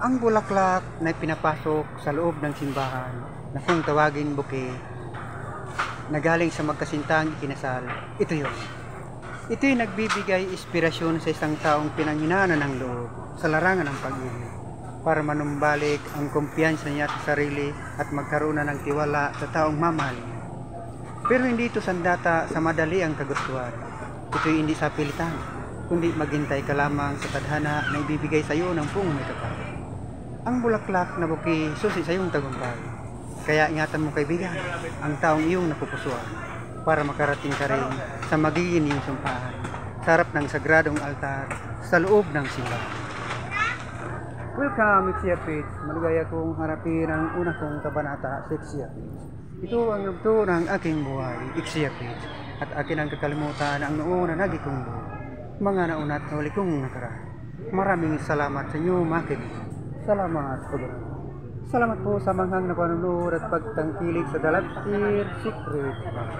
Ang bulaklak na pinapasok sa loob ng simbahan na kung tawagin bouquet na galing sa magkasintang ikinasal, ito yun. Ito'y nagbibigay inspirasyon sa isang taong pinanghinaan ng loob sa larangan ng pag-ibig para manumbalik ang kumpiyansa niya sa sarili at magkaroon na ng tiwala sa taong mamahalin. Pero hindi ito sandata sa madali ang kagustuhan. Ito'y hindi sa pilitan, kundi maghintay ka lamang sa tadhana na ibibigay sa iyo ng buong may kapal. Ang bulaklak na bouquet susi sa iyong tagumpay. Kaya ingatan mo kaibigan ang taong iyong napupusuan para makarating ka rin sa magiging iyong sumpahan sa harap ng sagradong altar sa loob ng simbahan. Welcome, Ixiapit. Maligaya kong harapin ang una kong kabanata sa Ixiapit. Ito ang yugto ng aking buhay, Ixiapit, at akin ang kakalimutan ang noon na nagi kong buhay. Mga nauna at huli kong nakaraan. Maraming salamat sa inyo, mga kaibigan. Salamat po. Salamat po sa manghang na panunod at pagtangkilik sa Dalagtir Secret Box.